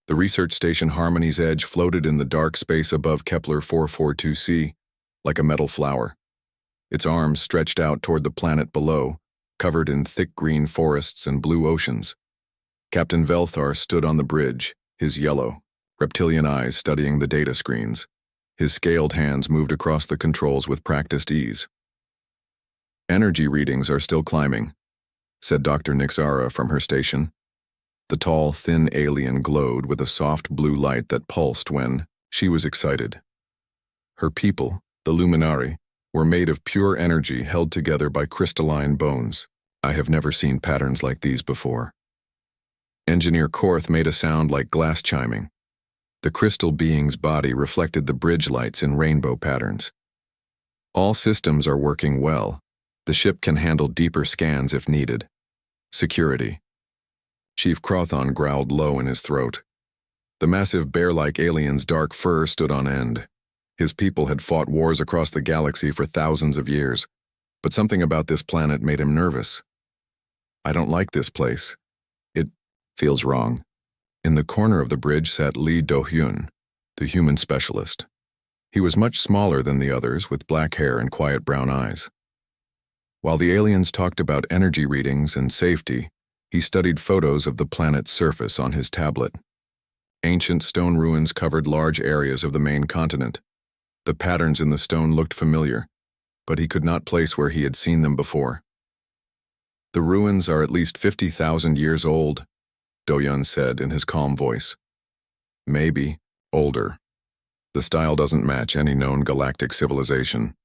The research station Harmony's Edge floated in the dark space above Kepler 442c, like a metal flower. Its arms stretched out toward the planet below, covered in thick green forests and blue oceans. Captain Velthar stood on the bridge, his yellow, reptilian eyes studying the data screens. His scaled hands moved across the controls with practiced ease. "Energy readings are still climbing," said Dr. Nixara from her station. The tall, thin alien glowed with a soft blue light that pulsed when she was excited. Her people, the Luminari, were made of pure energy held together by crystalline bones. "I have never seen patterns like these before." Engineer Korth made a sound like glass chiming. The crystal being's body reflected the bridge lights in rainbow patterns. "All systems are working well. The ship can handle deeper scans if needed. Security." Chief Crothon growled low in his throat. The massive bear-like alien's dark fur stood on end. His people had fought wars across the galaxy for thousands of years, but something about this planet made him nervous. "I don't like this place. It feels wrong." In the corner of the bridge sat Lee Do-hyun, the human specialist. He was much smaller than the others, with black hair and quiet brown eyes. While the aliens talked about energy readings and safety, he studied photos of the planet's surface on his tablet. Ancient stone ruins covered large areas of the main continent. The patterns in the stone looked familiar, but he could not place where he had seen them before. "The ruins are at least 50,000 years old," Do-hyun said in his calm voice. "Maybe older. The style doesn't match any known galactic civilization."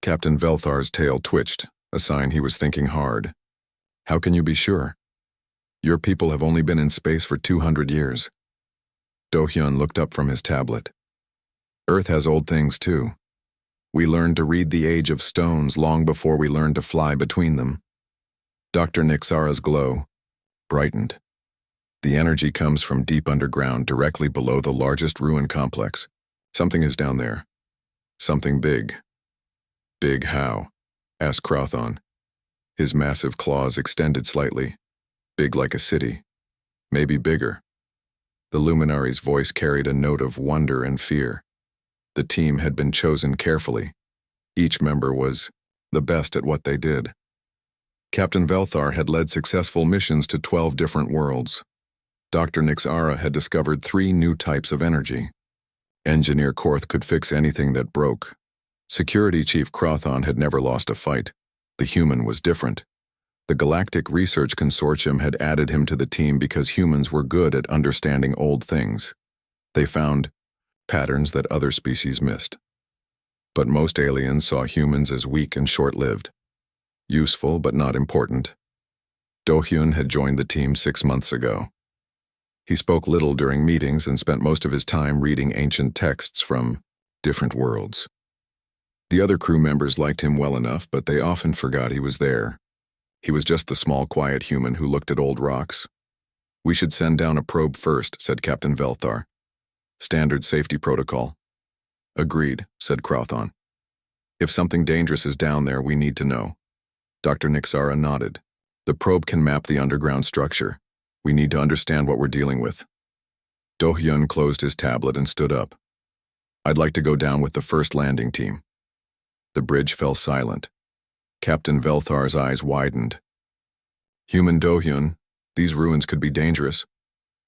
Captain Velthar's tail twitched, a sign he was thinking hard. "How can you be sure? Your people have only been in space for 200 years. Do-hyun looked up from his tablet. "Earth has old things too. We learned to read the age of stones long before we learned to fly between them." Dr. Nixara's glow brightened. "The energy comes from deep underground, directly below the largest ruin complex. Something is down there. Something big." "Big how?" asked Crothon. His massive claws extended slightly. "Big like a city. Maybe bigger." The Luminari's voice carried a note of wonder and fear. The team had been chosen carefully. Each member was the best at what they did. Captain Velthar had led successful missions to 12 different worlds. Dr. Nixara had discovered 3 new types of energy. Engineer Korth could fix anything that broke. Security Chief Crothon had never lost a fight. The human was different. The Galactic Research Consortium had added him to the team because humans were good at understanding old things. They found patterns that other species missed. But most aliens saw humans as weak and short-lived. Useful but not important. Do-hyun had joined the team 6 months ago. He spoke little during meetings and spent most of his time reading ancient texts from different worlds. The other crew members liked him well enough, but they often forgot he was there. He was just the small, quiet human who looked at old rocks. "We should send down a probe first," said Captain Velthar. "Standard safety protocol." "Agreed," said Crothon. "If something dangerous is down there, we need to know." Dr. Nixara nodded. "The probe can map the underground structure. We need to understand what we're dealing with." Do-hyun closed his tablet and stood up. "I'd like to go down with the first landing team." The bridge fell silent. Captain Velthar's eyes widened. "Human Do-hyun, these ruins could be dangerous.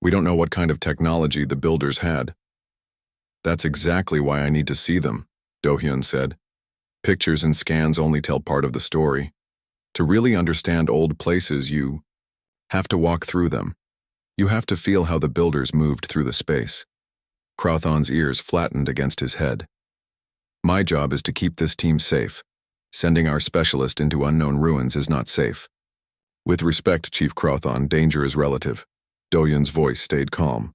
We don't know what kind of technology the builders had." "That's exactly why I need to see them," Do-hyun said. "Pictures and scans only tell part of the story. To really understand old places, you have to walk through them. You have to feel how the builders moved through the space." Crothon's ears flattened against his head. "My job is to keep this team safe. Sending our specialist into unknown ruins is not safe." "With respect, Chief Crothon, danger is relative." Do-hyun's voice stayed calm.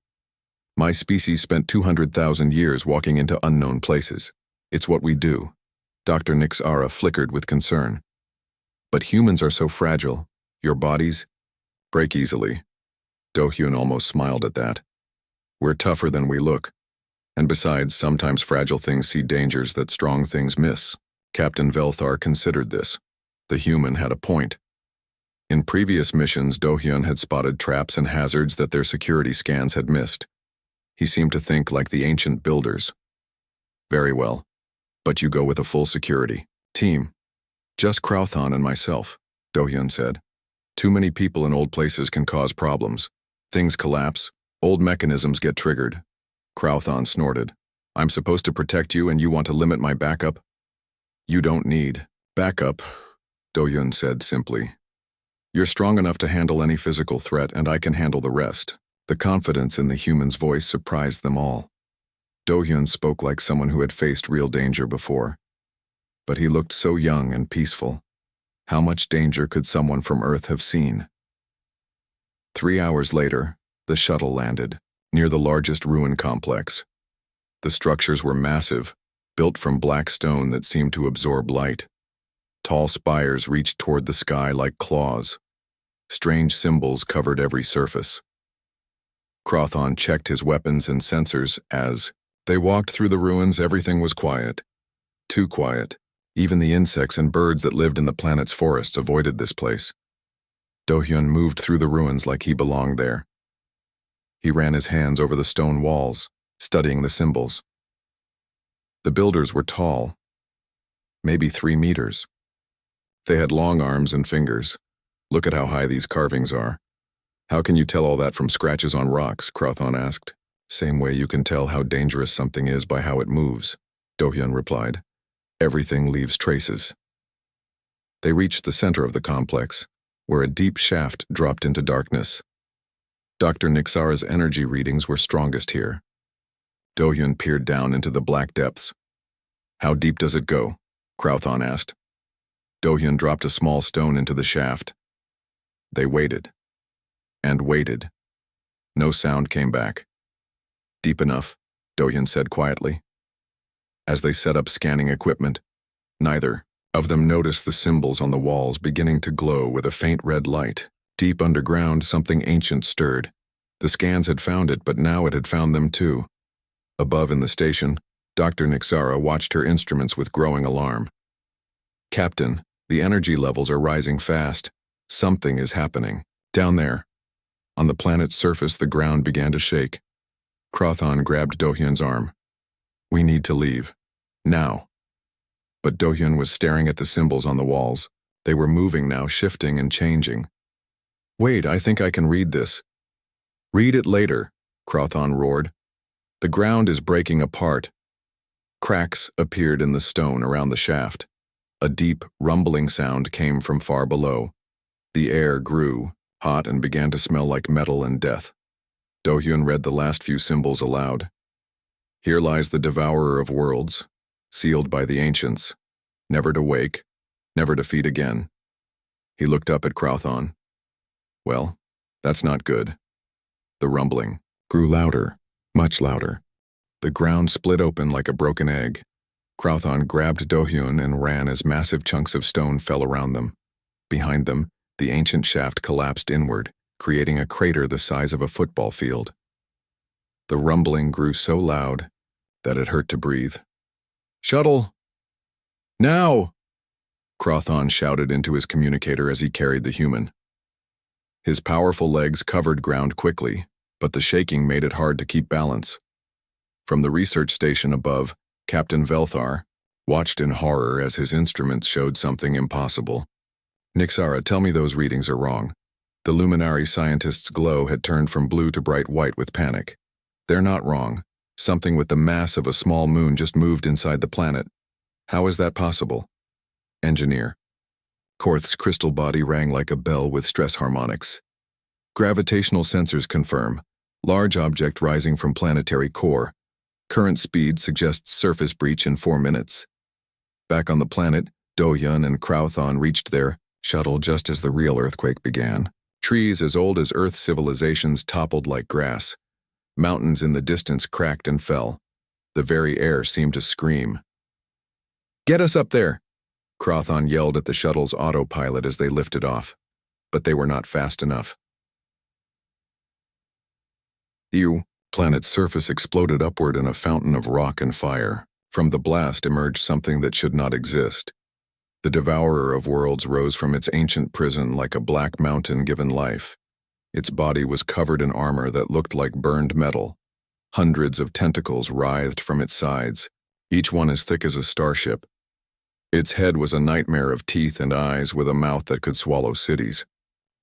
"My species spent 200,000 years walking into unknown places. It's what we do." Dr. Nixara flickered with concern. "But humans are so fragile. Your bodies break easily." Do-hyun almost smiled at that. "We're tougher than we look. And besides, sometimes fragile things see dangers that strong things miss." Captain Velthar considered this. The human had a point. In previous missions, Do-hyun had spotted traps and hazards that their security scans had missed. He seemed to think like the ancient builders. Very well, but you go with a full security team. Just Crowthon and myself, Do-hyun said. Too many people in old places can cause problems. Things collapse, old mechanisms get triggered. Crowthon snorted. I'm supposed to protect you and you want to limit my backup? You don't need backup, Do-hyun said simply. You're strong enough to handle any physical threat and I can handle the rest. The confidence in the human's voice surprised them all. Do-hyun spoke like someone who had faced real danger before. But he looked so young and peaceful. How much danger could someone from Earth have seen? 3 hours later, the shuttle landed, near the largest ruin complex. The structures were massive, built from black stone that seemed to absorb light. Tall spires reached toward the sky like claws. Strange symbols covered every surface. Crowthon checked his weapons and sensors as they walked through the ruins. Everything was quiet. Too quiet. Even the insects and birds that lived in the planet's forests avoided this place. Do-hyun moved through the ruins like he belonged there. He ran his hands over the stone walls, studying the symbols. The builders were tall, maybe 3 meters. They had long arms and fingers. Look at how high these carvings are. How can you tell all that from scratches on rocks? Crowthon asked. Same way you can tell how dangerous something is by how it moves, Do-hyun replied. Everything leaves traces. They reached the center of the complex, where a deep shaft dropped into darkness. Dr. Nixara's energy readings were strongest here. Do-hyun peered down into the black depths. How deep does it go? Crowthon asked. Do-hyun dropped a small stone into the shaft. They waited. And waited. No sound came back. Deep enough, Do-hyun said quietly. As they set up scanning equipment, neither of them noticed the symbols on the walls beginning to glow with a faint red light. Deep underground, something ancient stirred. The scans had found it, but now it had found them too. Above in the station, Dr. Nixara watched her instruments with growing alarm. Captain, the energy levels are rising fast. Something is happening. Down there. On the planet's surface, the ground began to shake. Crowthon grabbed Do-hyun's arm. We need to leave. Now. But Do-hyun was staring at the symbols on the walls. They were moving now, shifting and changing. Wait, I think I can read this. Read it later, Crowthon roared. The ground is breaking apart. Cracks appeared in the stone around the shaft. A deep, rumbling sound came from far below. The air grew, hot, and began to smell like metal and death. Do-hyun read the last few symbols aloud. Here lies the devourer of worlds, sealed by the ancients, never to wake, never to feed again. He looked up at Crowthon. Well, that's not good. The rumbling grew louder, much louder. The ground split open like a broken egg. Crowthon grabbed Do-hyun and ran as massive chunks of stone fell around them. Behind them, the ancient shaft collapsed inward, creating a crater the size of a football field. The rumbling grew so loud that it hurt to breathe. Shuttle! Now! Crowthon shouted into his communicator as he carried the human. His powerful legs covered ground quickly, but the shaking made it hard to keep balance. From the research station above, Captain Velthar watched in horror as his instruments showed something impossible. Nixara, tell me those readings are wrong. The luminary scientist's glow had turned from blue to bright white with panic. They're not wrong. Something with the mass of a small moon just moved inside the planet. How is that possible? Engineer. Korth's crystal body rang like a bell with stress harmonics. Gravitational sensors confirm. Large object rising from planetary core. Current speed suggests surface breach in 4 minutes. Back on the planet, Do-hyun and Crowthon reached their shuttle just as the real earthquake began. Trees as old as Earth civilizations toppled like grass. Mountains in the distance cracked and fell. The very air seemed to scream. Get us up there! Crowthon yelled at the shuttle's autopilot as they lifted off. But they were not fast enough. The planet's surface exploded upward in a fountain of rock and fire. From the blast emerged something that should not exist. The devourer of worlds rose from its ancient prison like a black mountain given life. Its body was covered in armor that looked like burned metal. Hundreds of tentacles writhed from its sides, each one as thick as a starship. Its head was a nightmare of teeth and eyes with a mouth that could swallow cities.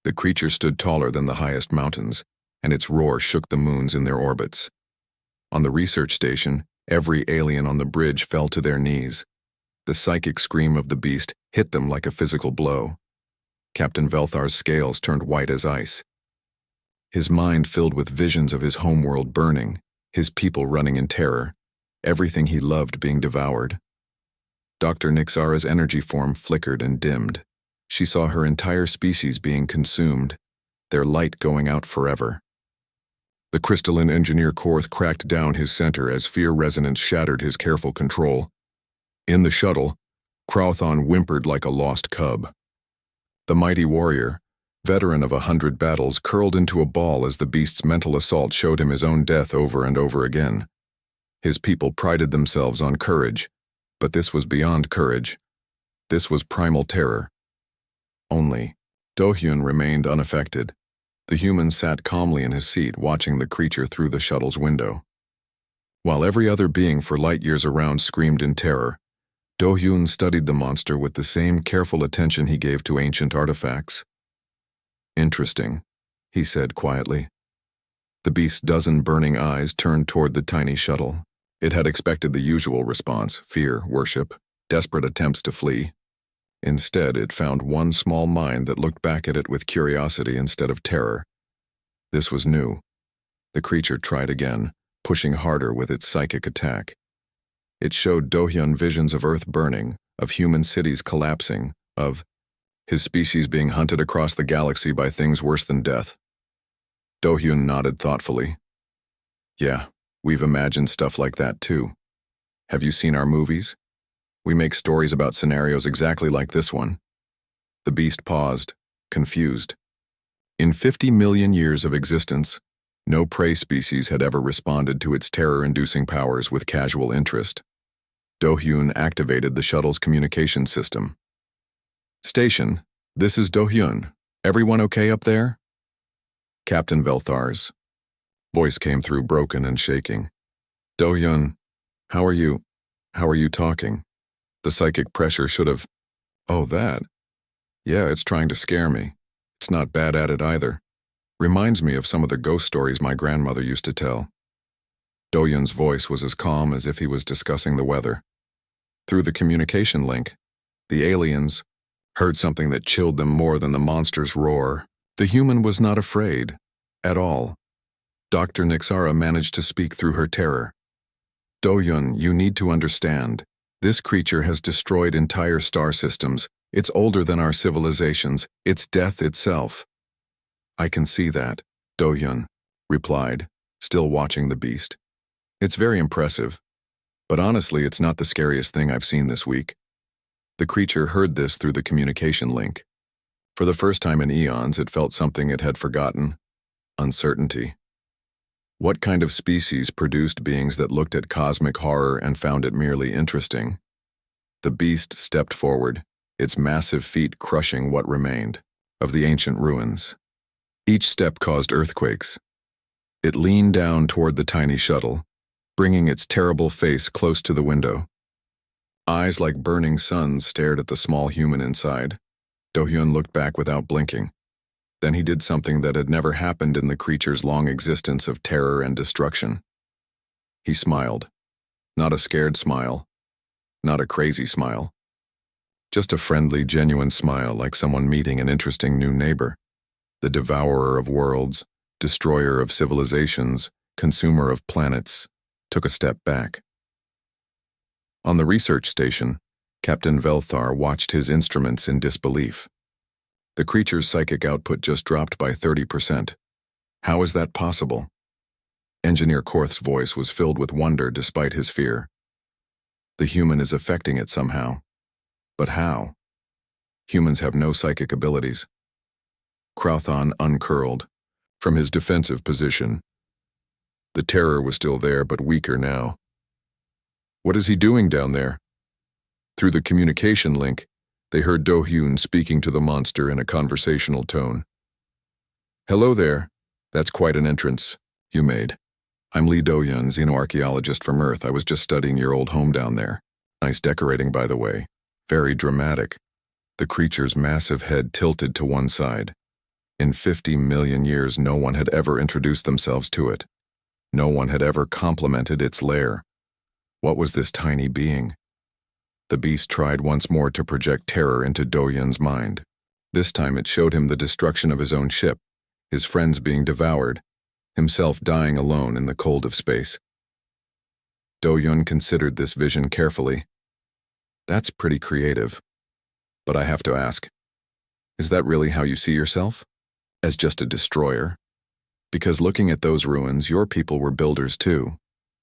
The creature stood taller than the highest mountains, and its roar shook the moons in their orbits. On the research station, every alien on the bridge fell to their knees. The psychic scream of the beast hit them like a physical blow. Captain Velthar's scales turned white as ice. His mind filled with visions of his homeworld burning, his people running in terror, everything he loved being devoured. Dr. Nixara's energy form flickered and dimmed. She saw her entire species being consumed, their light going out forever. The crystalline engineer Korth cracked down his center as fear resonance shattered his careful control. In the shuttle, Crowthon whimpered like a lost cub. The mighty warrior, veteran of 100 battles, curled into a ball as the beast's mental assault showed him his own death over and over again. His people prided themselves on courage, but this was beyond courage. This was primal terror. Only, Do-hyun remained unaffected. The human sat calmly in his seat, watching the creature through the shuttle's window. While every other being for light years around screamed in terror, Do-hyun studied the monster with the same careful attention he gave to ancient artifacts. "Interesting," he said quietly. The beast's dozen burning eyes turned toward the tiny shuttle. It had expected the usual response: fear, worship, desperate attempts to flee. Instead, it found one small mind that looked back at it with curiosity instead of terror. This was new. The creature tried again, pushing harder with its psychic attack. It showed Do-hyun visions of Earth burning, of human cities collapsing, of his species being hunted across the galaxy by things worse than death. Do-hyun nodded thoughtfully. "Yeah, we've imagined stuff like that too. Have you seen our movies? We make stories about scenarios exactly like this one." The beast paused, confused. In 50 million years of existence, no prey species had ever responded to its terror-inducing powers with casual interest. Do-hyun activated the shuttle's communication system. "Station, this is Do-hyun. Everyone okay up there?" Captain Velthar's voice came through, broken and shaking. "Do-hyun, how are you talking? The psychic pressure should have..." "Oh, that? Yeah, it's trying to scare me. It's not bad at it either. Reminds me of some of the ghost stories my grandmother used to tell." Do-hyun's voice was as calm as if he was discussing the weather. Through the communication link, the aliens heard something that chilled them more than the monster's roar. The human was not afraid, at all. Dr. Nixara managed to speak through her terror. "Do-hyun, you need to understand. This creature has destroyed entire star systems. It's older than our civilizations. It's death itself." "I can see that," Do-hyun replied, still watching the beast. "It's very impressive. But honestly, it's not the scariest thing I've seen this week." The creature heard this through the communication link. For the first time in eons, it felt something it had forgotten: uncertainty. What kind of species produced beings that looked at cosmic horror and found it merely interesting? The beast stepped forward, its massive feet crushing what remained of the ancient ruins. Each step caused earthquakes. It leaned down toward the tiny shuttle, bringing its terrible face close to the window. Eyes like burning suns stared at the small human inside. Do-hyun looked back without blinking. Then he did something that had never happened in the creature's long existence of terror and destruction. He smiled. Not a scared smile. Not a crazy smile. Just a friendly, genuine smile, like someone meeting an interesting new neighbor. The devourer of worlds, destroyer of civilizations, consumer of planets, took a step back. On the research station, Captain Velthar watched his instruments in disbelief. The creature's psychic output just dropped by 30%. How is that possible? Engineer Korth's voice was filled with wonder despite his fear. The human is affecting it somehow. But how? Humans have no psychic abilities. Crowthon uncurled from his defensive position. The terror was still there, but weaker now. What is he doing down there? Through the communication link, they heard Do-hyun speaking to the monster in a conversational tone. "Hello there. That's quite an entrance you made. I'm Lee Do-yun, xenoarchaeologist from Earth. I was just studying your old home down there. Nice decorating, by the way. Very dramatic. The creature's massive head tilted to one side. In 50 million years, no one had ever introduced themselves to it. No one had ever complimented its lair. What was this tiny being? The beast tried once more to project terror into Do-yun's mind. This time it showed him the destruction of his own ship, his friends being devoured, himself dying alone in the cold of space. Do-yun considered this vision carefully. That's pretty creative. But I have to ask, is that really how you see yourself? As just a destroyer? Because looking at those ruins, your people were builders too.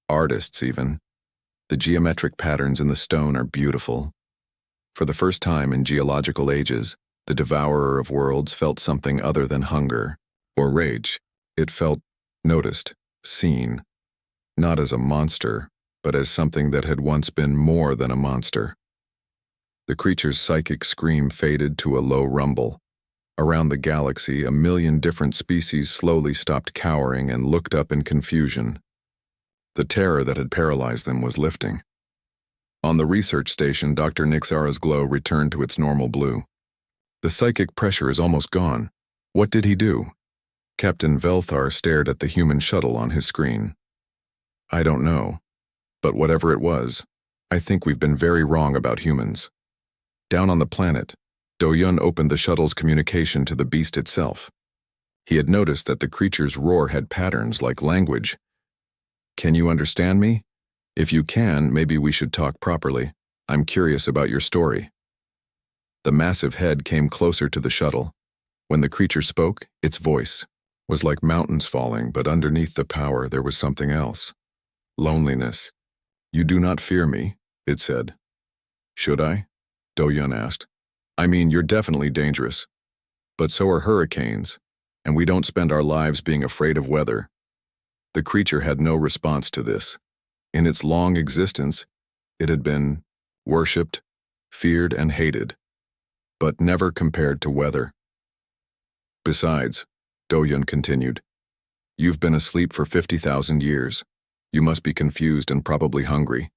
Artists, even. The geometric patterns in the stone are beautiful. For the first time in geological ages, the devourer of worlds felt something other than hunger or rage. It felt noticed, seen, not as a monster, but as something that had once been more than a monster. The creature's psychic scream faded to a low rumble. Around the galaxy, 1,000,000 different species slowly stopped cowering and looked up in confusion. The terror that had paralyzed them was lifting. On the research station, Dr. Nixara's glow returned to its normal blue. The psychic pressure is almost gone. What did he do? Captain Velthar stared at the human shuttle on his screen. I don't know. But whatever it was, I think we've been very wrong about humans. Down on the planet, Do-yun opened the shuttle's communication to the beast itself. He had noticed that the creature's roar had patterns like language. Can you understand me? If you can, maybe we should talk properly. I'm curious about your story. The massive head came closer to the shuttle. When the creature spoke, its voice was like mountains falling, but underneath the power there was something else. Loneliness. You do not fear me, it said. Should I? Do-yun asked. I mean, you're definitely dangerous. But so are hurricanes, and we don't spend our lives being afraid of weather. The creature had no response to this. In its long existence, it had been worshipped, feared, and hated, but never compared to weather. Besides, Do-yun continued, you've been asleep for 50,000 years. You must be confused and probably hungry.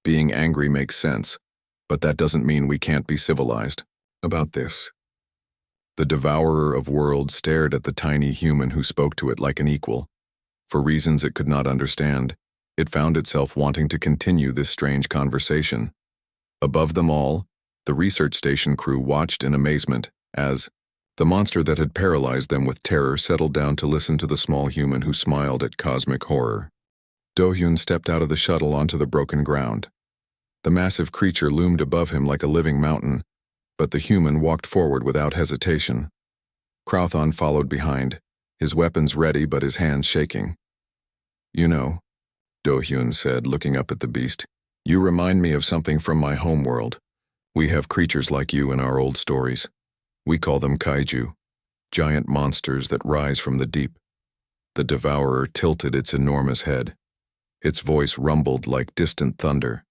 Being angry makes sense, but that doesn't mean we can't be civilized. About this. The devourer of worlds stared at the tiny human who spoke to it like an equal. For reasons it could not understand, it found itself wanting to continue this strange conversation. Above them all, the research station crew watched in amazement as the monster that had paralyzed them with terror settled down to listen to the small human who smiled at cosmic horror. Do-yun stepped out of the shuttle onto the broken ground. The massive creature loomed above him like a living mountain, but the human walked forward without hesitation. Crowthon followed behind, his weapons ready but his hands shaking. You know, Do-yun said, looking up at the beast, you remind me of something from my home world. We have creatures like you in our old stories. We call them kaiju, giant monsters that rise from the deep. The devourer tilted its enormous head. Its voice rumbled like distant thunder.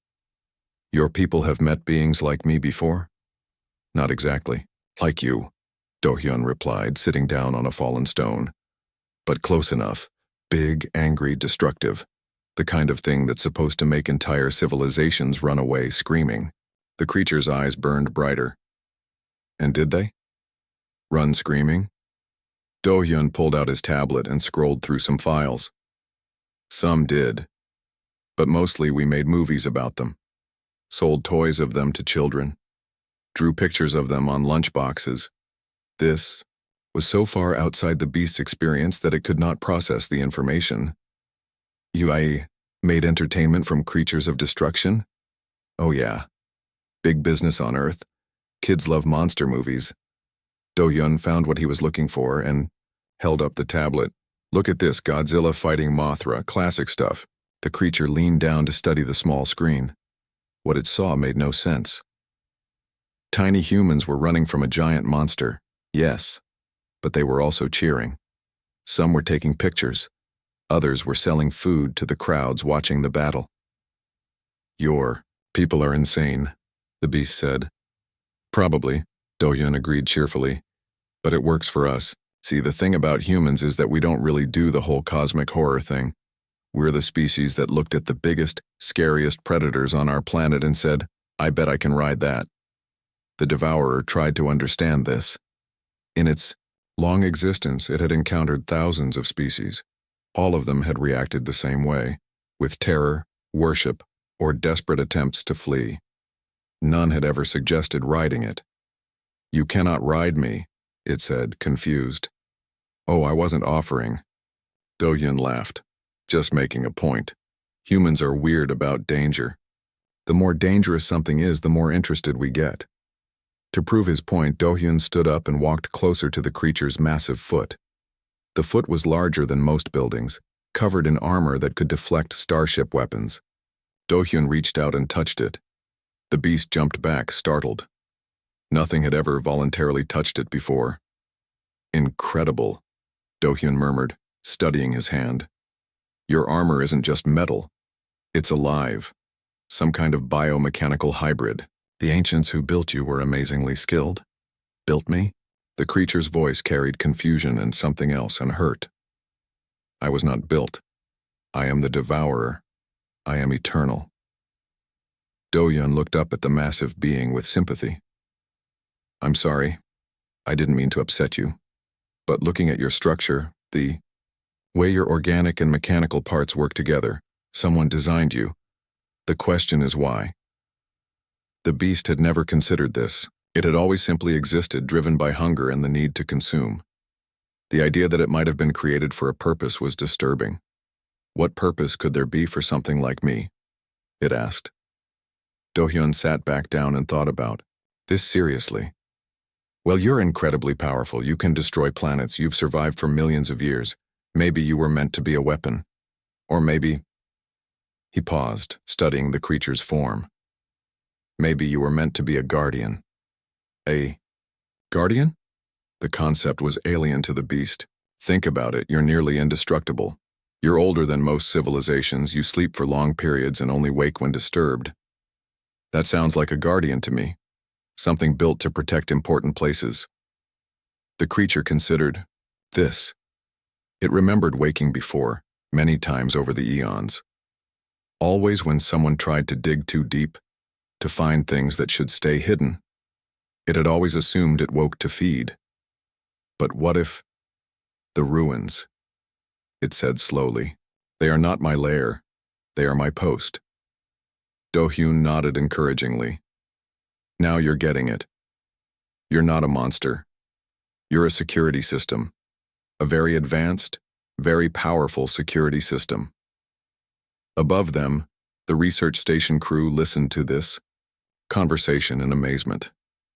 Your people have met beings like me before? Not exactly. Like you, Do-yun replied, sitting down on a fallen stone. But close enough. Big, angry, destructive. The kind of thing that's supposed to make entire civilizations run away screaming. The creature's eyes burned brighter. And did they? Run screaming? Do-yun pulled out his tablet and scrolled through some files. Some did. But mostly we made movies about them. Sold toys of them to children. Drew pictures of them on lunchboxes. This was so far outside the beast's experience that it could not process the information. I made entertainment from creatures of destruction? Oh yeah. Big business on Earth. Kids love monster movies. Do-yun found what he was looking for and held up the tablet. Look at this, Godzilla fighting Mothra, classic stuff. The creature leaned down to study the small screen. What it saw made no sense. Tiny humans were running from a giant monster, yes, but they were also cheering. Some were taking pictures. Others were selling food to the crowds watching the battle. Your people are insane, the beast said. Probably, Do-yun agreed cheerfully. But it works for us. See, the thing about humans is that we don't really do the whole cosmic horror thing. We're the species that looked at the biggest, scariest predators on our planet and said, I bet I can ride that. The Devourer tried to understand this. In its long existence, it had encountered thousands of species. All of them had reacted the same way, with terror, worship, or desperate attempts to flee. None had ever suggested riding it. You cannot ride me, it said, confused. Oh, I wasn't offering. Do-hyun laughed. Just making a point. Humans are weird about danger. The more dangerous something is, the more interested we get. To prove his point, Do-hyun stood up and walked closer to the creature's massive foot. The foot was larger than most buildings, covered in armor that could deflect starship weapons. Do-hyun reached out and touched it. The beast jumped back, startled. Nothing had ever voluntarily touched it before. Incredible, Do-hyun murmured, studying his hand. Your armor isn't just metal. It's alive. Some kind of biomechanical hybrid. The ancients who built you were amazingly skilled. Built me? The creature's voice carried confusion and something else, and hurt. I was not built. I am the Devourer. I am eternal. Do-hyun looked up at the massive being with sympathy. I'm sorry. I didn't mean to upset you. But looking at your structure, the way your organic and mechanical parts work together, someone designed you. The question is why. The beast had never considered this. It had always simply existed, driven by hunger and the need to consume. The idea that it might have been created for a purpose was disturbing. What purpose could there be for something like me? It asked. Do-hyun sat back down and thought about this seriously. Well, you're incredibly powerful. You can destroy planets. You've survived for millions of years. Maybe you were meant to be a weapon. Or maybe... He paused, studying the creature's form. Maybe you were meant to be a guardian. A guardian? The concept was alien to the beast. Think about it, you're nearly indestructible. You're older than most civilizations, you sleep for long periods and only wake when disturbed. That sounds like a guardian to me. Something built to protect important places. The creature considered this. It remembered waking before, many times over the eons. Always when someone tried to dig too deep, to find things that should stay hidden. It had always assumed it woke to feed. But what if... The ruins, it said slowly. They are not my lair. They are my post. Do-hyun nodded encouragingly. Now you're getting it. You're not a monster. You're a security system. A very advanced, very powerful security system. Above them, the research station crew listened to this conversation in amazement.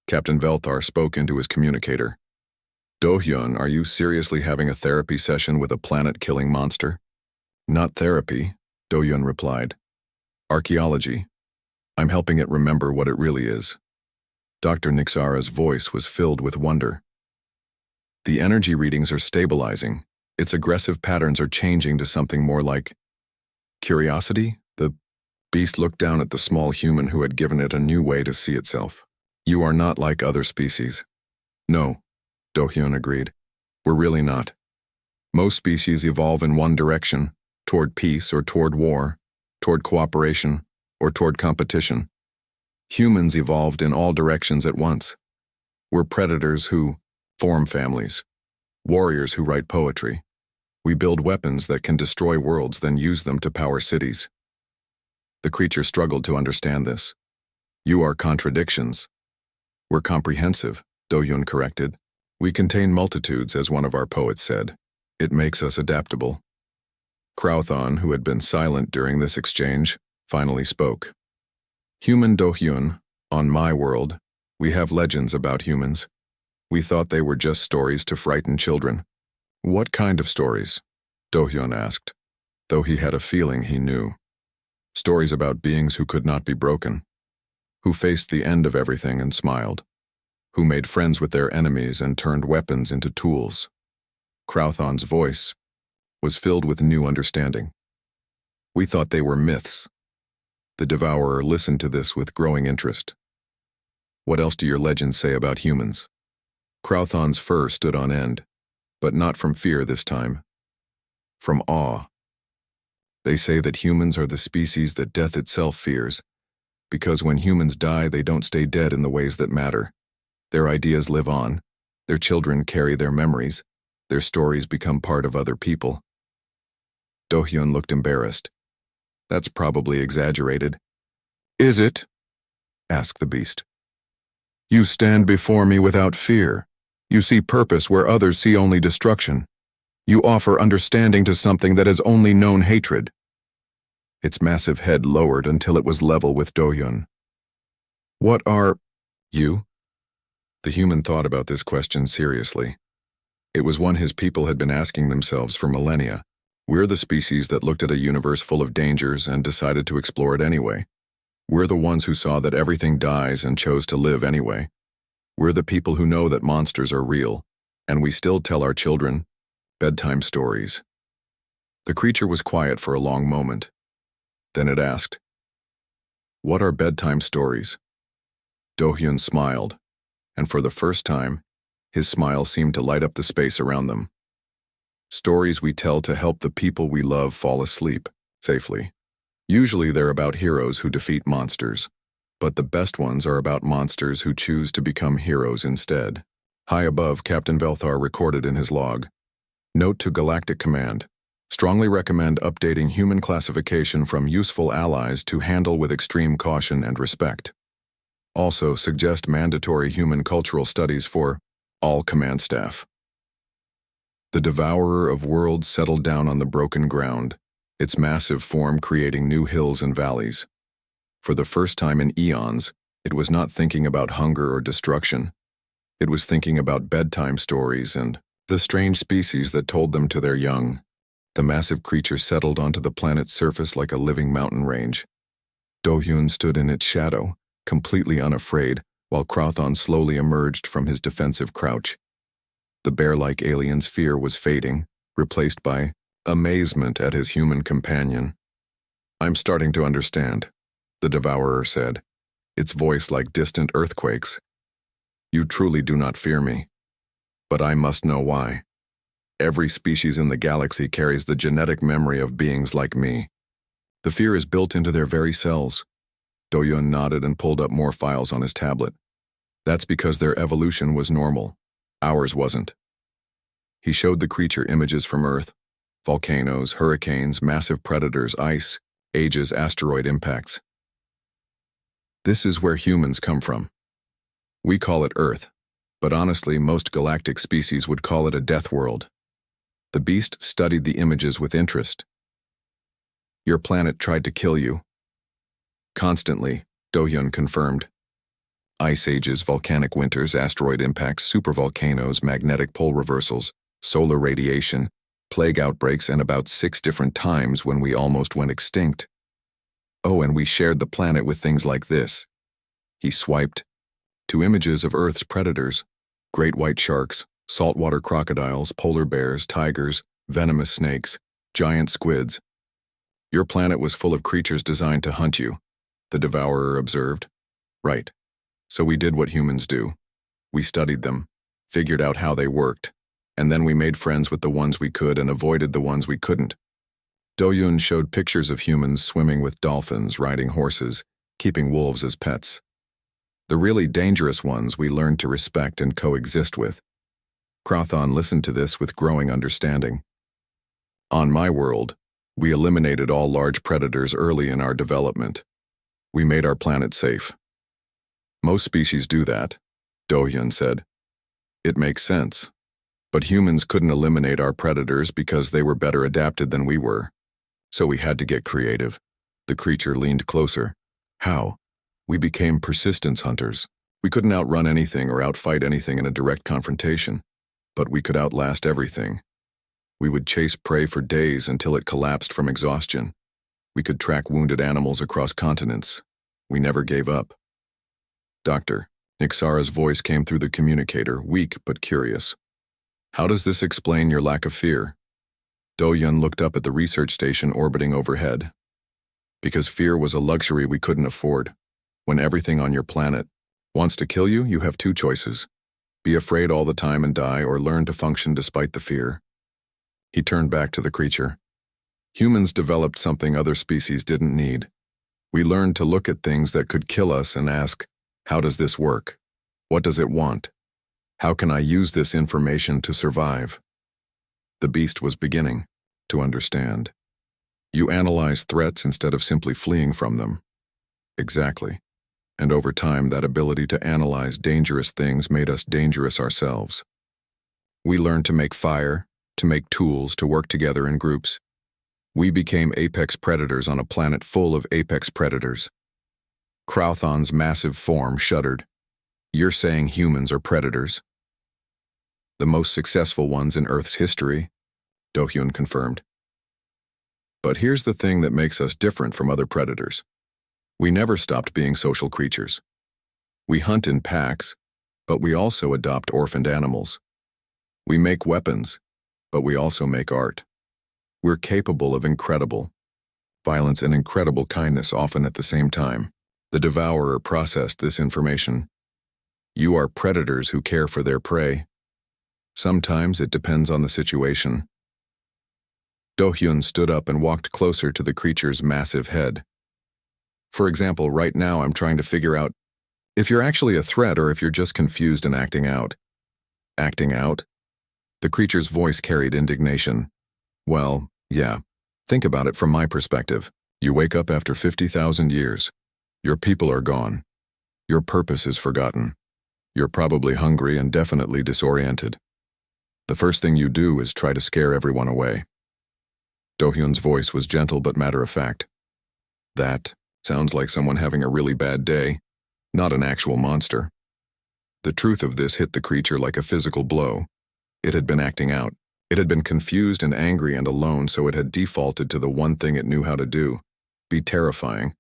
Captain Velthar spoke into his communicator. Do-hyun, are you seriously having a therapy session with a planet-killing monster? Not therapy, Do-hyun replied. Archaeology. I'm helping it remember what it really is. Dr. Nixara's voice was filled with wonder. The energy readings are stabilizing. Its aggressive patterns are changing to something more like curiosity. The beast looked down at the small human who had given it a new way to see itself. You are not like other species. No, Do-hyun agreed. We're really not. Most species evolve in one direction, toward peace or toward war, toward cooperation or toward competition. Humans evolved in all directions at once. We're predators who form families, warriors who write poetry. We build weapons that can destroy worlds, then use them to power cities. The creature struggled to understand this. You are contradictions. We're comprehensive, Do-hyun corrected. We contain multitudes, as one of our poets said. It makes us adaptable. Crowthon, who had been silent during this exchange, finally spoke. Human Do-hyun, on my world, we have legends about humans. We thought they were just stories to frighten children. What kind of stories? Do-hyun asked, though he had a feeling he knew. Stories about beings who could not be broken, who faced the end of everything and smiled, who made friends with their enemies and turned weapons into tools. Crowthon's voice was filled with new understanding. We thought they were myths. The Devourer listened to this with growing interest. What else do your legends say about humans? Crowthon's fur stood on end, but not from fear this time. From awe. They say that humans are the species that death itself fears, because when humans die, they don't stay dead in the ways that matter. Their ideas live on, their children carry their memories, their stories become part of other people. Do-hyun looked embarrassed. That's probably exaggerated. Is it? Asked the beast. You stand before me without fear. You see purpose where others see only destruction. You offer understanding to something that has only known hatred. Its massive head lowered until it was level with Do-hyun. What are you? The human thought about this question seriously. It was one his people had been asking themselves for millennia. We're the species that looked at a universe full of dangers and decided to explore it anyway. We're the ones who saw that everything dies and chose to live anyway. We're the people who know that monsters are real, and we still tell our children bedtime stories. The creature was quiet for a long moment. Then it asked, What are bedtime stories? Do-hyun smiled, and for the first time, his smile seemed to light up the space around them. Stories we tell to help the people we love fall asleep safely. Usually they're about heroes who defeat monsters, but the best ones are about monsters who choose to become heroes instead. High above, Captain Velthar recorded in his log, Note to Galactic Command. Strongly recommend updating human classification from useful allies to handle with extreme caution and respect. Also suggest mandatory human cultural studies for all command staff. The devourer of worlds settled down on the broken ground, its massive form creating new hills and valleys. For the first time in eons, it was not thinking about hunger or destruction. It was thinking about bedtime stories and the strange species that told them to their young. The massive creature settled onto the planet's surface like a living mountain range. Do-hyun stood in its shadow, completely unafraid, while Crowthon slowly emerged from his defensive crouch. The bear-like alien's fear was fading, replaced by amazement at his human companion. I'm starting to understand, the devourer said, its voice like distant earthquakes. You truly do not fear me. But I must know why. Every species in the galaxy carries the genetic memory of beings like me. The fear is built into their very cells. Do-hyun nodded and pulled up more files on his tablet. That's because their evolution was normal. Ours wasn't. He showed the creature images from Earth, volcanoes, hurricanes, massive predators, ice, ages, asteroid impacts. This is where humans come from. We call it Earth, but honestly, most galactic species would call it a death world. The beast studied the images with interest. Your planet tried to kill you. Constantly, Do-hyun confirmed. Ice ages, volcanic winters, asteroid impacts, supervolcanoes, magnetic pole reversals, solar radiation, plague outbreaks, and about 6 different times when we almost went extinct. Oh, and we shared the planet with things like this. He swiped to images of Earth's predators, great white sharks, saltwater crocodiles, polar bears, tigers, venomous snakes, giant squids. Your planet was full of creatures designed to hunt you, the devourer observed. Right. So we did what humans do. We studied them, figured out how they worked, and then we made friends with the ones we could and avoided the ones we couldn't. Do-hyun showed pictures of humans swimming with dolphins, riding horses, keeping wolves as pets. The really dangerous ones we learned to respect and coexist with. Crowthon listened to this with growing understanding. On my world, we eliminated all large predators early in our development. We made our planet safe. Most species do that, Do-hyun said. It makes sense. But humans couldn't eliminate our predators because they were better adapted than we were. So we had to get creative. The creature leaned closer. How? We became persistence hunters. We couldn't outrun anything or outfight anything in a direct confrontation, but we could outlast everything. We would chase prey for days until it collapsed from exhaustion. We could track wounded animals across continents. We never gave up. Doctor, Nixara's voice came through the communicator, weak but curious. How does this explain your lack of fear? Do-hyun looked up at the research station orbiting overhead. Because fear was a luxury we couldn't afford. When everything on your planet wants to kill you, you have 2 choices. Be afraid all the time and die, or learn to function despite the fear. He turned back to the creature. Humans developed something other species didn't need. We learned to look at things that could kill us and ask, how does this work? What does it want? How can I use this information to survive? The beast was beginning to understand. You analyze threats instead of simply fleeing from them. Exactly. And over time, that ability to analyze dangerous things made us dangerous ourselves. We learned to make fire, to make tools, to work together in groups. We became apex predators on a planet full of apex predators. Crowthon's massive form shuddered. You're saying humans are predators? The most successful ones in Earth's history, Do-hyun confirmed. But here's the thing that makes us different from other predators. We never stopped being social creatures. We hunt in packs, but we also adopt orphaned animals. We make weapons, but we also make art. We're capable of incredible violence and incredible kindness often at the same time. The devourer processed this information. You are predators who care for their prey. Sometimes it depends on the situation. Do-hyun stood up and walked closer to the creature's massive head. For example, right now I'm trying to figure out if you're actually a threat or if you're just confused and acting out. Acting out? The creature's voice carried indignation. Well, yeah. Think about it from my perspective. You wake up after 50,000 years. Your people are gone. Your purpose is forgotten. You're probably hungry and definitely disoriented. The first thing you do is try to scare everyone away. Do-hyun's voice was gentle but matter-of-fact. That sounds like someone having a really bad day, not an actual monster. The truth of this hit the creature like a physical blow. It had been acting out. It had been confused and angry and alone, so it had defaulted to the one thing it knew how to do: be terrifying.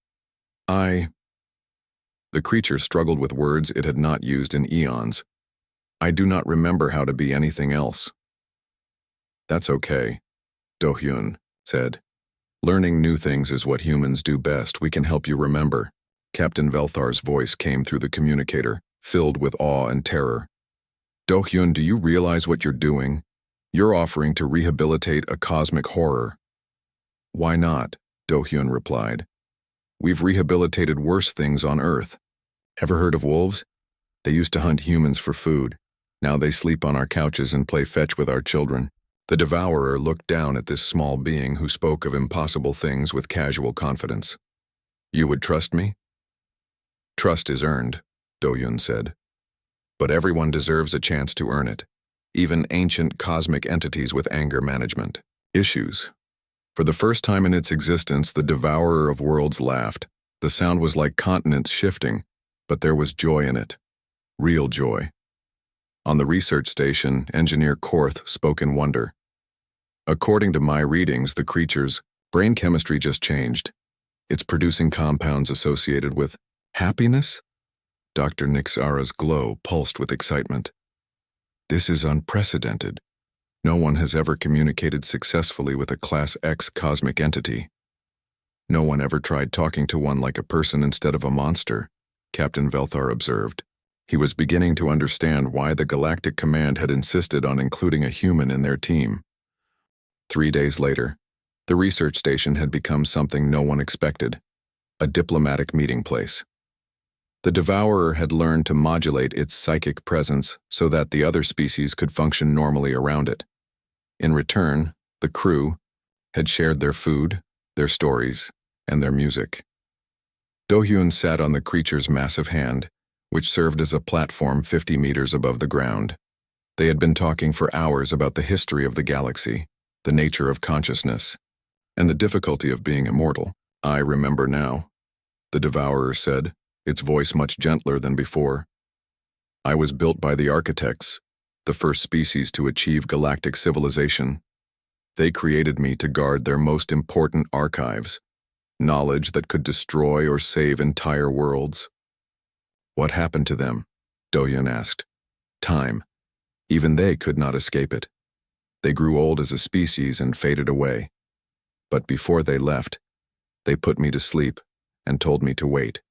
The creature struggled with words it had not used in eons. I do not remember how to be anything else. That's okay, Do-hyun said. Learning new things is what humans do best. We can help you remember. Captain Velthar's voice came through the communicator, filled with awe and terror. Do-hyun, do you realize what you're doing? You're offering to rehabilitate a cosmic horror. Why not? Do-hyun replied. We've rehabilitated worse things on Earth. Ever heard of wolves? They used to hunt humans for food. Now they sleep on our couches and play fetch with our children. The devourer looked down at this small being who spoke of impossible things with casual confidence. You would trust me? Trust is earned, Do-hyun said. But everyone deserves a chance to earn it. Even ancient cosmic entities with anger management issues. For the first time in its existence, the devourer of worlds laughed. The sound was like continents shifting, but there was joy in it. Real joy. On the research station, Engineer Korth spoke in wonder. According to my readings, the creature's brain chemistry just changed. It's producing compounds associated with happiness? Dr. Nixara's glow pulsed with excitement. This is unprecedented. No one has ever communicated successfully with a Class X cosmic entity. No one ever tried talking to one like a person instead of a monster, Captain Velthar observed. He was beginning to understand why the Galactic Command had insisted on including a human in their team. 3 days later, the research station had become something no one expected, a diplomatic meeting place. The devourer had learned to modulate its psychic presence so that the other species could function normally around it. In return, the crew had shared their food, their stories, and their music. Do-hyun sat on the creature's massive hand, which served as a platform 50 meters above the ground. They had been talking for hours about the history of the galaxy, the nature of consciousness, and the difficulty of being immortal. I remember now, the devourer said, its voice much gentler than before. I was built by the architects, the first species to achieve galactic civilization. They created me to guard their most important archives, knowledge that could destroy or save entire worlds. What happened to them? Do-hyun asked. Time. Even they could not escape it. They grew old as a species and faded away. But before they left, they put me to sleep and told me to wait,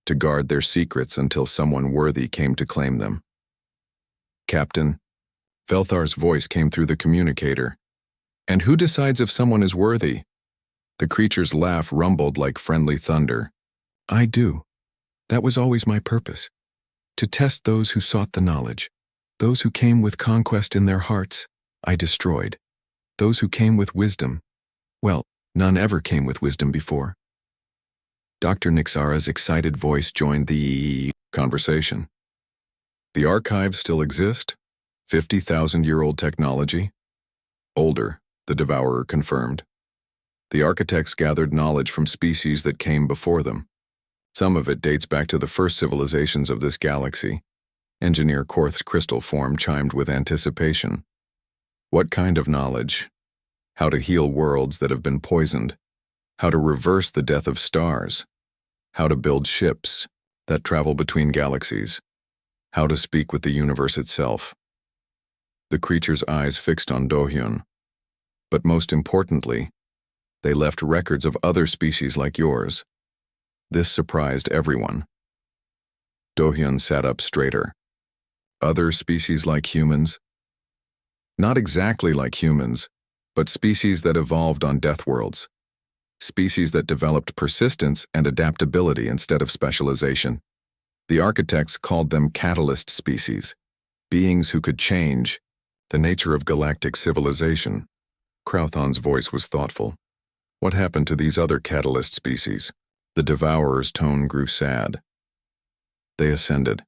to guard their secrets until someone worthy came to claim them. Captain, Velthar's voice came through the communicator. And who decides if someone is worthy? The creature's laugh rumbled like friendly thunder. I do. That was always my purpose. To test those who sought the knowledge. Those who came with conquest in their hearts, I destroyed. Those who came with wisdom, well, none ever came with wisdom before. Dr. Nixara's excited voice joined the conversation. The archives still exist? 50,000-year-old technology? Older, the Devourer confirmed. The architects gathered knowledge from species that came before them. Some of it dates back to the first civilizations of this galaxy. Engineer Korth's crystal form chimed with anticipation. What kind of knowledge? How to heal worlds that have been poisoned. How to reverse the death of stars. How to build ships that travel between galaxies. How to speak with the universe itself. The creature's eyes fixed on Do-hyun. But most importantly, they left records of other species like yours. This surprised everyone. Do-hyun sat up straighter. Other species like humans? Not exactly like humans, but species that evolved on death worlds. Species that developed persistence and adaptability instead of specialization. The architects called them catalyst species, beings who could change the nature of galactic civilization. Crowthon's voice was thoughtful. What happened to these other catalyst species? The Devourer's tone grew sad. They ascended.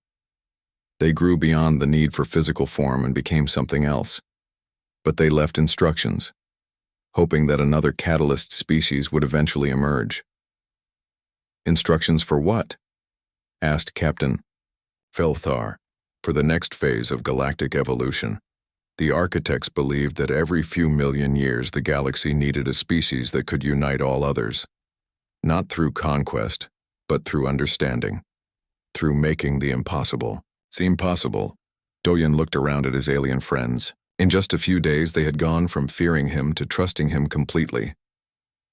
They grew beyond the need for physical form and became something else. But they left instructions, hoping that another catalyst species would eventually emerge. Instructions for what? Asked Captain Felthar. For the next phase of galactic evolution. The architects believed that every few million years the galaxy needed a species that could unite all others. Not through conquest, but through understanding. Through making the impossible seem possible. Do-hyun looked around at his alien friends. In just a few days they had gone from fearing him to trusting him completely.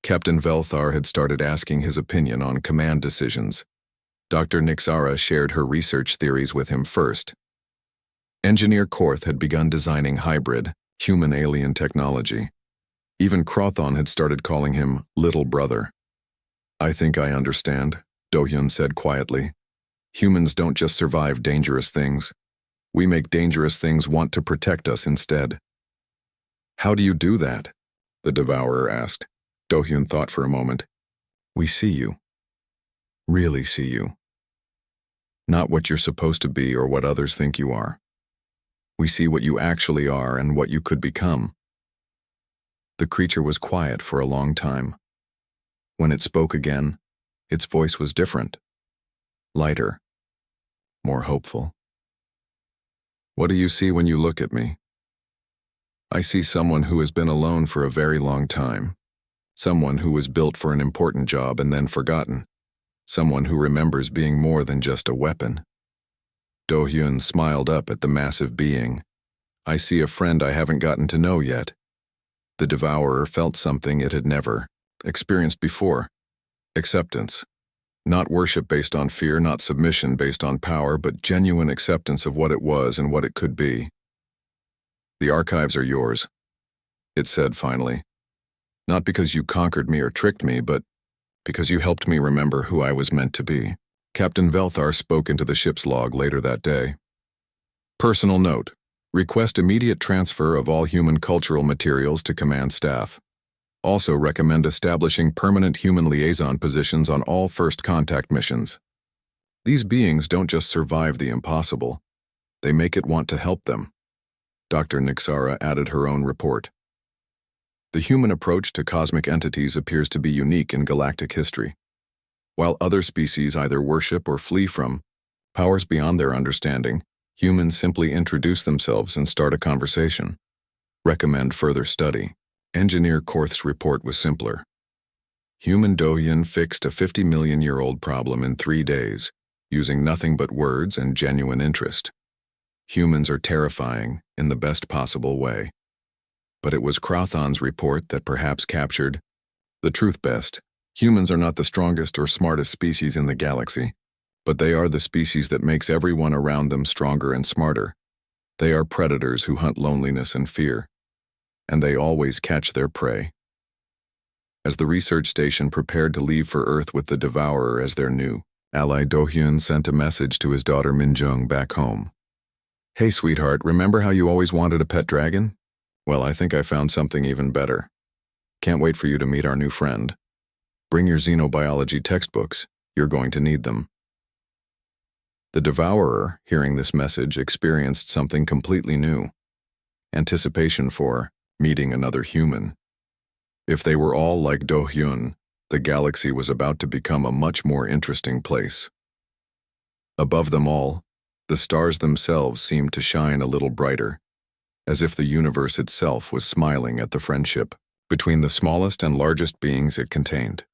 Captain Velthar had started asking his opinion on command decisions. Dr. Nixara shared her research theories with him first. Engineer Korth had begun designing hybrid, human-alien technology. Even Crowthon had started calling him Little Brother. I think I understand, Do-hyun said quietly. Humans don't just survive dangerous things. We make dangerous things want to protect us instead. How do you do that? The Devourer asked. Do-hyun thought for a moment. We see you. Really see you. Not what you're supposed to be or what others think you are. We see what you actually are and what you could become. The creature was quiet for a long time. When it spoke again, its voice was different. Lighter. More hopeful. What do you see when you look at me? I see someone who has been alone for a very long time. Someone who was built for an important job and then forgotten. Someone who remembers being more than just a weapon. Do-hyun smiled up at the massive being. I see a friend I haven't gotten to know yet. The Devourer felt something it had never experienced before. Acceptance. Not worship based on fear, not submission based on power, but genuine acceptance of what it was and what it could be. The archives are yours, it said finally. Not because you conquered me or tricked me, but because you helped me remember who I was meant to be. Captain Velthar spoke into the ship's log later that day. Personal note. Request immediate transfer of all human cultural materials to command staff. Also recommend establishing permanent human liaison positions on all first contact missions. These beings don't just survive the impossible. They make it want to help them. Dr. Nixara added her own report. The human approach to cosmic entities appears to be unique in galactic history. While other species either worship or flee from powers beyond their understanding, humans simply introduce themselves and start a conversation. Recommend further study. Engineer Korth's report was simpler. Human Do-hyun fixed a 50-million-year-old problem in 3 days, using nothing but words and genuine interest. Humans are terrifying in the best possible way. But it was Crowthon's report that perhaps captured the truth best. Humans are not the strongest or smartest species in the galaxy, but they are the species that makes everyone around them stronger and smarter. They are predators who hunt loneliness and fear, and they always catch their prey. As the research station prepared to leave for Earth with the Devourer as their new ally, Do-hyun sent a message to his daughter Min-jung back home. "Hey, sweetheart, remember how you always wanted a pet dragon? Well, I think I found something even better. Can't wait for you to meet our new friend. Bring your xenobiology textbooks. You're going to need them." The Devourer, hearing this message, experienced something completely new. Anticipation for meeting another human. If they were all like Do-hyun, the galaxy was about to become a much more interesting place. Above them all, the stars themselves seemed to shine a little brighter, as if the universe itself was smiling at the friendship between the smallest and largest beings it contained.